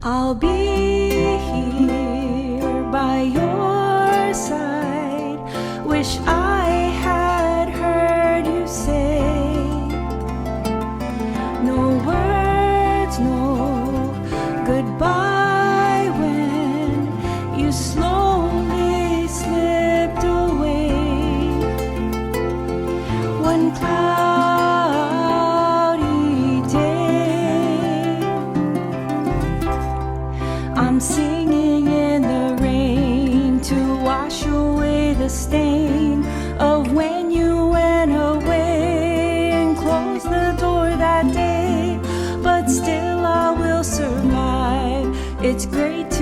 I'll be here by your side. Wish I had heard you say, no words, no goodbye, when you slowly slipped away. One cloudy day, I'm singing in the rain to wash away the stain of when you went away and closed the door that day. But still I will survive. It's great to